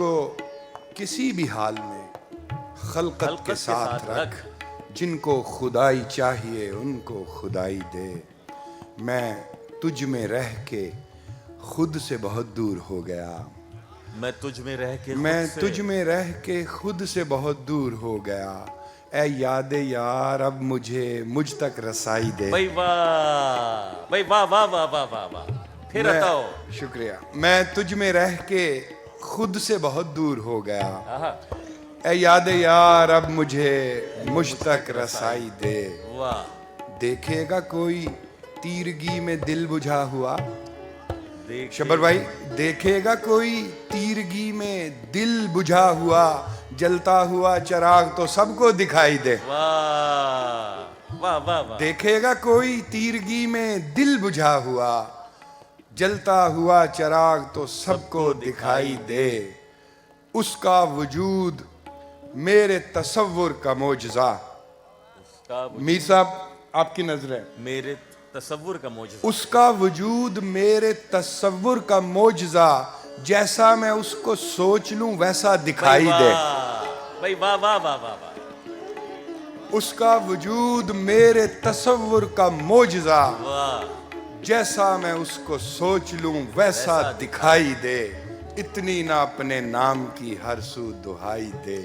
کو کسی بھی حال میں خلقت کے ساتھ رکھ، جن کو خدائی چاہیے ان کو خدائی دے۔ میں تجھ میں رہ کے خود سے بہت دور ہو گیا، میں تجھ میں رہ کے میں تجھ میں رہ کے خود سے بہت دور ہو گیا، اے یاد یار اب مجھے مجھ تک رسائی دے۔ بھائی واہ بھائی واہ واہ واہ واہ واہ واہ، پھر بتاؤ۔ شکریہ۔ میں تجھ میں رہ کے خود سے بہت دور ہو گیا، اے یاد یار اب مجھے مجھ تک رسائی دے۔ واہ، دیکھے گا کوئی تیرگی میں دل بجھا ہوا، شبر بھائی، دیکھے گا کوئی تیرگی میں دل بجھا ہوا، جلتا ہوا چراغ تو سب کو دکھائی دے۔ واہ واہ واہ واہ، دیکھے گا کوئی تیرگی میں دل بجھا ہوا، جلتا ہوا چراغ تو سب کو دکھائی دے۔ اس کا وجود میرے تصور کا معجزہ۔ میر صاحب آپ کی نظر ہے، میرے تصور کا معجزہ۔ اس کا وجود میرے تصور کا معجزہ، جیسا میں اس کو سوچ لوں ویسا دکھائی دے۔ بھائی واہ واہ واہ واہ واہ، اس کا وجود میرے تصور کا معجزہ، واہ، جیسا میں اس کو سوچ لوں ویسا دکھائی دے۔ اتنی نہ اپنے نام کی ہر سو دہائی دے،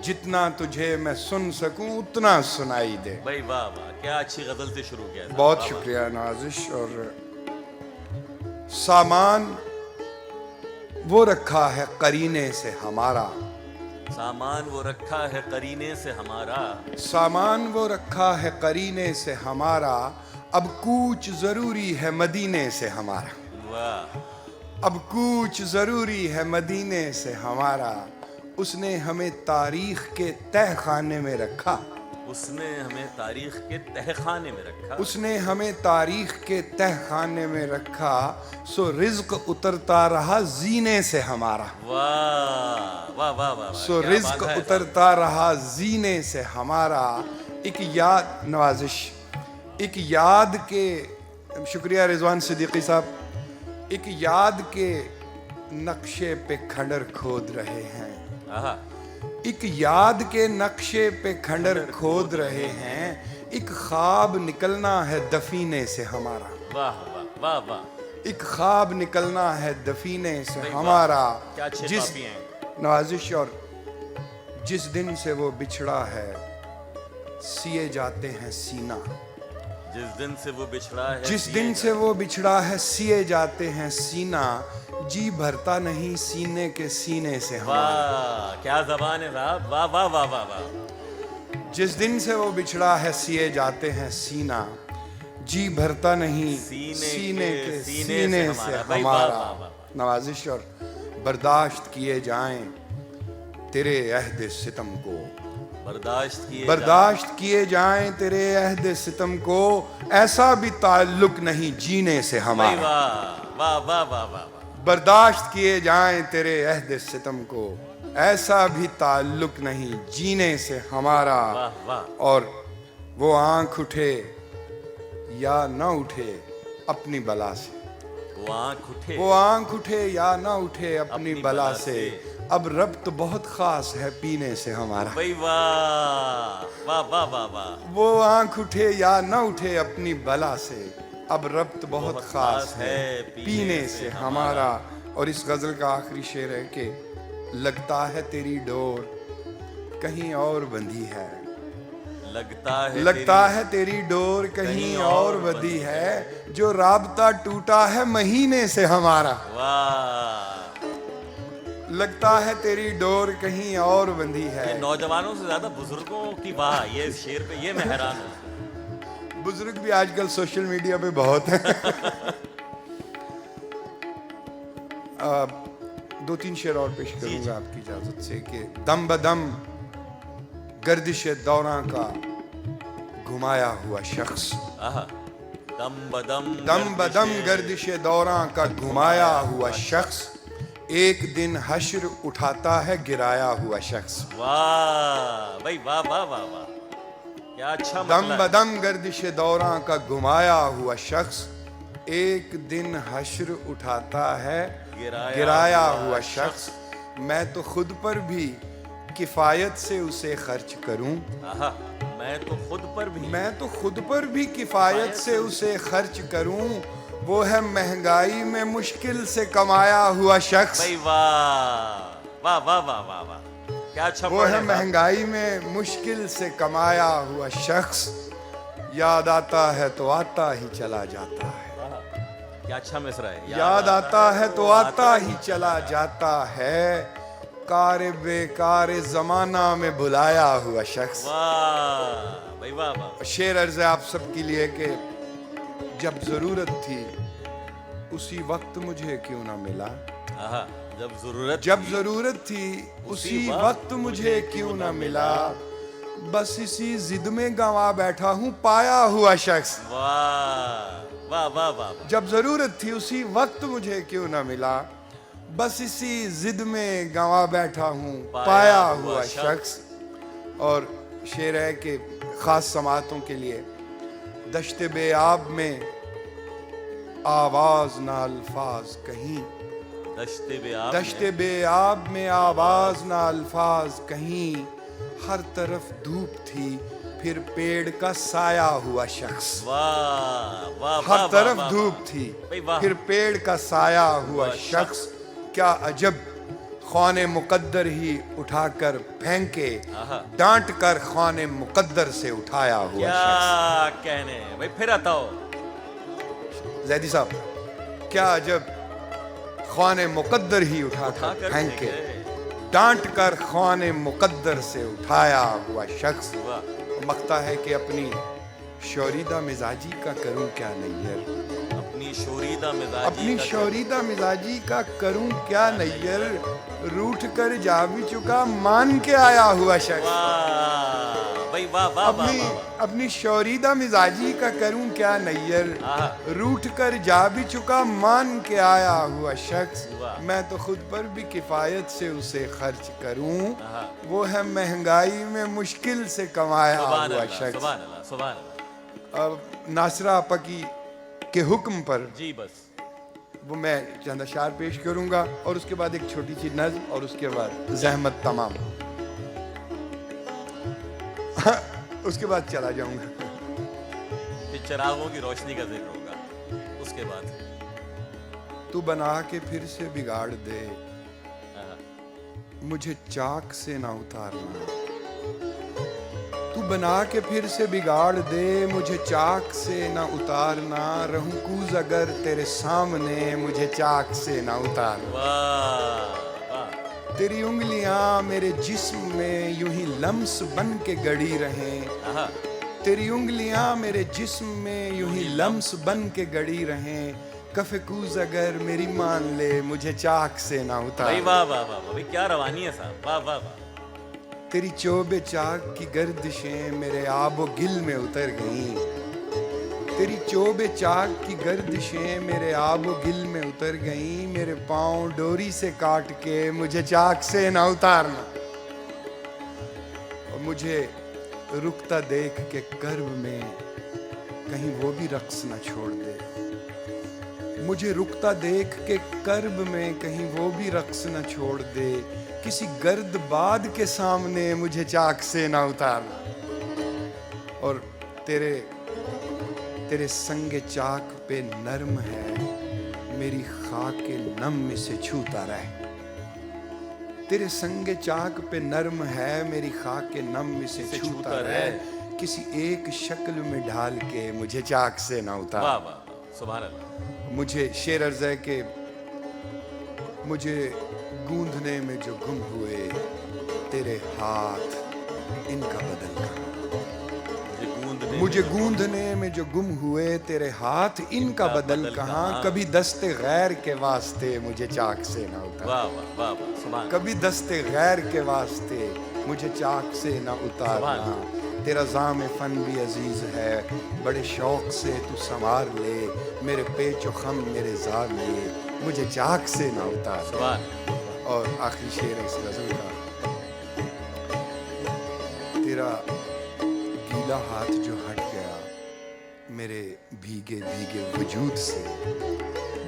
جتنا تجھے میں سن سکوں اتنا سنائی دے۔ بھائی واہ واہ، کیا اچھی غزل سے شروع کیا۔ بہت شکریہ نازش۔ اور سامان وہ رکھا ہے قرینے سے ہمارا، سامان وہ رکھا ہے قرینے سے ہمارا، سامان وہ رکھا ہے قرینے سے ہمارا، اب کوچ ضروری ہے مدینے سے ہمارا، واہ، اب کوچ ضروری ہے مدینے سے ہمارا۔ اس نے ہمیں تاریخ کے تہ خانے میں رکھا، اس نے ہمیں تاریخ کے تہ خانے میں رکھا، اس نے ہمیں تاریخ کے تہ خانے میں رکھا، سو رزق اترتا رہا زینے سے ہمارا، واہ واہ واہ واہ، سو رزق اترتا رہا زینے سے ہمارا۔ ایک یاد نوازش، ایک یاد کے، شکریہ رضوان صدیقی صاحب، ایک یاد کے نقشے پہ کھنڈر کھود رہے ہیں، ایک یاد کے نقشے پہ کھنڈر کھود رہے ہیں، ایک خواب نکلنا ہے دفینے سے ہمارا، واہ واہ واہ، ایک خواب نکلنا ہے دفینے سے ہمارا۔ کیا اچھے جس کاپی ہیں۔ نوازش، اور جس دن سے وہ بچھڑا ہے سیے جاتے ہیں سینہ، جس دن سے وہ بچھڑا ہے، جس دن سے وہ بچھڑا ہے سیے جاتے ہیں سینہ، جی بھرتا نہیں سینے کے سینے سے ہمارا۔ واہ، کیا زبان ہے صاحب، واہ واہ واہ واہ واہ، جس دن سے وہ بچھڑا ہے سیے جاتے ہیں سینہ، جی بھرتا نہیں سینے کے سینے سے ہمارا۔ نوازش، اور برداشت کیے جائیں تیرے عہد ستم کو، برداشت کیے جائیں تیرے عہد ستم کو، ایسا بھی تعلق نہیں جینے سے ہمارا، واہ واہ واہ واہ، برداشت کیے جائیں تیرے عہد ستم کو، ایسا بھی تعلق نہیں جینے سے ہمارا۔ اور وہ آنکھ اٹھے یا نہ اٹھے اپنی بلا سے، وہ آنکھ اٹھے یا نہ اٹھے اپنی بلا سے، اب ربط بہت خاص ہے پینے سے ہمارا، واہ واہ واہ واہ، وہ آنکھ اٹھے یا نہ اٹھے اپنی بلا سے، اب ربط بہت خاص ہے پینے سے ہمارا۔ اور اس غزل کا آخری شعر ہے کہ لگتا ہے تیری ڈور کہیں اور بندھی ہے، لگتا ہے تیری ڈور کہیں اور بندھی ہے، جو رابطہ ٹوٹا ہے مہینے سے ہمارا، لگتا ہے تیری ڈور کہیں اور بندھی ہے۔ نوجوانوں سے زیادہ بزرگوں کی واہ، یہ اس شعر پہ یہ میں حیران ہوں، بزرگ بھی آج کل سوشل میڈیا پہ بہت ہیں۔ دو تین شعر اور پیش کروں گا آپ کی اجازت سے کہ دم بدم گردش دوراں کا گھمایا ہوا شخص، دم بدم گردش دوراں کا گھمایا ہوا شخص، ایک دن حشر اٹھاتا ہے گرایا ہوا شخص۔ واہ بھائی واہ واہ واہ واہ، کیا اچھا دم بدم گردش دوراں کا گھمایا ہوا شخص، ایک دن حشر اٹھاتا ہے گرایا ہوا شخص، میں تو خود پر بھی کفایت سے اسے خرچ کروں آہا میں تو خود پر بھی میں تو خود پر بھی کفایت سے اسے خرچ کروں وہ ہے مہنگائی میں مشکل سے کمایا ہوا شخص بھائی واہ واہ واہ واہ واہ واہ کیا اچھا وہ پڑھ ہے رہے ہیں مہنگائی میں مشکل سے کمایا ہوا شخص یاد آتا ہے تو آتا ہی چلا جاتا ہے صاحب۔ کیا اچھا مصرع ہے یاد آتا ہے تو آتا ہی چلا جاتا ہے کار بیکار زمانہ میں بلایا ہوا شخص واہ بھائی واہ واہ شعر عرض ہے آپ سب کے لیے کہ جب ضرورت تھی اسی وقت مجھے کیوں نہ ملا آہا جب جب ضرورت تھی اسی وقت مجھے کیوں نہ ملا بس اسی ضد میں گنوا بیٹھا ہوں پایا ہوا شخص واہ واہ واہ واہ جب ضرورت تھی اسی وقت مجھے کیوں نہ ملا بس اسی ضد میں گنوا بیٹھا ہوں پایا ہوا شخص اور شعر ہے کہ خاص سماعتوں کے لیے دشت بے آب میں آواز نہ الفاظ کہیں دشت بے آب میں آواز نہ الفاظ کہیں ہر طرف دھوپ تھی پھر پیڑ کا سایہ ہوا شخص واہ واہ ہر طرف دھوپ تھی پھر پیڑ کا سایہ ہوا شخص کیا عجب خوان مقدر ہی اٹھا کر پھینکے ڈانٹ کر خوان مقدر سے اٹھایا ہوا شخص کیا کہنے بھائی پھر آتا ہو زیدی صاحب کیا عجب خوان مقدر ہی اٹھا کر پھینکے ڈانٹ کر خوان مقدر سے اٹھایا ہوا شخص مقتا ہے کہ اپنی شوریدہ مزاجی کا کروں کیا نیر اپنی شوریدہ مزاجی اپنی شوریدہ مزاجی کا کروں کیا نیر روٹھ کر جا بھی چکا مان کے آیا ہوا شخص واہ بھائی واہ واہ اپنی شوریدہ مزاجی کا کروں کیا نیر روٹھ کر جا بھی چکا مان کے آیا ہوا شخص میں تو خود پر بھی کفایت سے اسے خرچ کروں وہ ہے مہنگائی میں مشکل سے کمایا ہوا شخص سبحان اللہ سبحان اللہ اب ناصرہ آپا کی کے حکم پر جی بس وہ میں چند اشعار پیش کروں گا اور اس کے بعد ایک چھوٹی سی نظم اور اس کے بعد زحمت تمام اس کے بعد چلا جاؤں گا پھر چراغوں کی روشنی کا ذکر ہوگا اس کے بعد تو بنا کے پھر سے بگاڑ دے مجھے چاک سے نہ اتارنا تو بنا کے پھر سے بگاڑ دے مجھے چاک سے نہ اتارنا رہوں کوز اگر تیرے سامنے مجھے چاک سے نہ اتارنا تیری انگلیاں میرے جسم میں یوں ہی لمس بن کے گڑی رہیں تیری انگلیاں میرے جسم میں یوں ہی لمس بن کے گڑی رہیں کف کوز اگر میری مان لے مجھے چاک سے نہ اتار واہ واہ واہ کیا روانی ہے صاحب واہ واہ واہ تیری چوب چاک کی گردشیں میرے آب و گل میں اتر گئیں تیری چوب چاک کی گردشیں میرے آب و گل میں اتر گئیں میرے پاؤں ڈوری سے کاٹ کے مجھے چاک سے نہ اتارنا اور مجھے رکتا دیکھ کے کرب میں کہیں وہ بھی رقص نہ چھوڑ دے مجھے رکتا دیکھ کے کرب میں کہیں وہ بھی رقص نہ چھوڑ دے کسی گرد باد کے سامنے مجھے چاک سے نہ اتارنا اور تیرے سنگ چاک پہ نرم ہے میری خاک نم سے چھوتا رہے تیرے سنگ چاک پہ نرم ہے میری خاک نم سے چھوتا رہے کسی ایک شکل میں ڈھال کے مجھے چاک سے نہ اتار واہ واہ سبحان اللہ مجھے شعر عرض ہے کہ مجھے گوندھنے میں جو گم ہوئے تیرے ہاتھ ان کا بدل کہاں مجھے گوندھنے میں جو گم ہوئے تیرے ہاتھ ان کا بدل کہاں کبھی دست غیر کے واسطے مجھے چاک سے نہ اتار کبھی دست غیر کے واسطے مجھے چاک سے نہ اتارنا تیرا زام فن بھی عزیز ہے بڑے شوق سے تو سنوار لے میرے پیچ و خم میرے زار لے مجھے چاک سے نہ اتار اور آخری شعر ہے اس غزل کا تیرا گیلا ہاتھ جو ہٹ گیا میرے بھیگے بھیگے وجود سے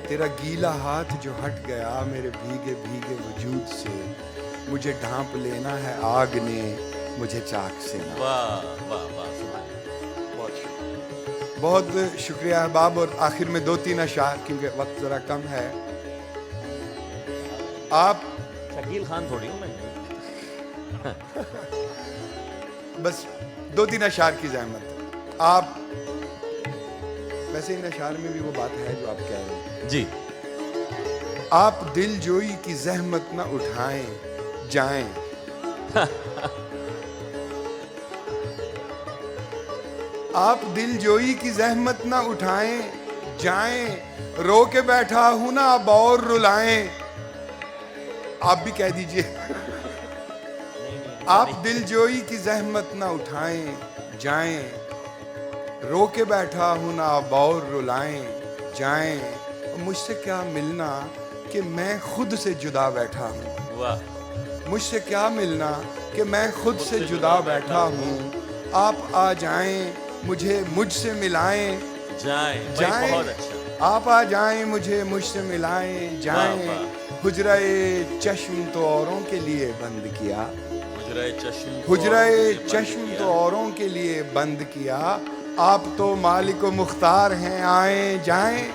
تیرا گیلا ہاتھ جو ہٹ گیا میرے بھیگے بھیگے وجود سے، مجھے ڈھانپ لینا ہے آگ نے مجھے چاک سے نہ۔ واہ واہ واہ سبحان اللہ۔ بہت شکریہ، بہت شکریہ احباب۔ اور آخر میں 2-3 اشعار کیونکہ وقت ذرا کم ہے۔ آپ شکیل خان تھوڑی ہوں میں۔ بس 2-3 اشعار کی زحمت۔ آپ ویسے ان اشعار میں بھی وہ بات ہے جو آپ کہہ رہے ہیں۔ جی آپ دل جوئی کی زحمت نہ اٹھائیں جائیں، آپ دل جوئی کی زحمت نہ اٹھائیں جائیں، رو کے بیٹھا ہوں نا اب اور رلائیں۔ آپ بھی کہہ دیجئے، آپ دل جوئی کی زحمت نہ اٹھائیں جائیں، رو کے بیٹھا ہوں نا اب اور رلائیں جائیں، مجھ سے کیا ملنا کہ میں خود سے جدا بیٹھا ہوں، واہ مجھ سے کیا ملنا کہ میں خود سے جدا بیٹھا ہوں، آپ آ جائیں مجھے مجھ سے ملائیں جائیں بھائی، جائیں، بہت اچھا۔ آپ آ جائیں مجھے مجھ سے ملائیں جائیں، واہ۔ حجرہ چشم تو اوروں کے لیے بند کیا، حجرہ چشم حجرہ چشم تو اوروں کے لیے بند کیا، آپ تو مالک و مختار ہیں آئیں جائیں،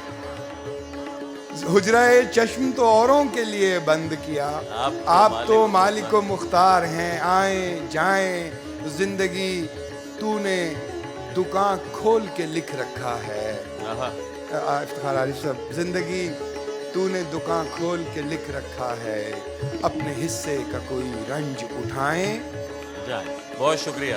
حجرہ چشم تو اوروں کے لیے بند کیا، آپ تو مالک و مختار ہیں آئیں جائیں، زندگی تو نے دکان کھول کے لکھ رکھا ہے۔ افتخار عارف صاحب، زندگی تو نے دکان کھول کے لکھ رکھا ہے، اپنے حصے کا کوئی رنج اٹھائیں جائیں۔ بہت شکریہ۔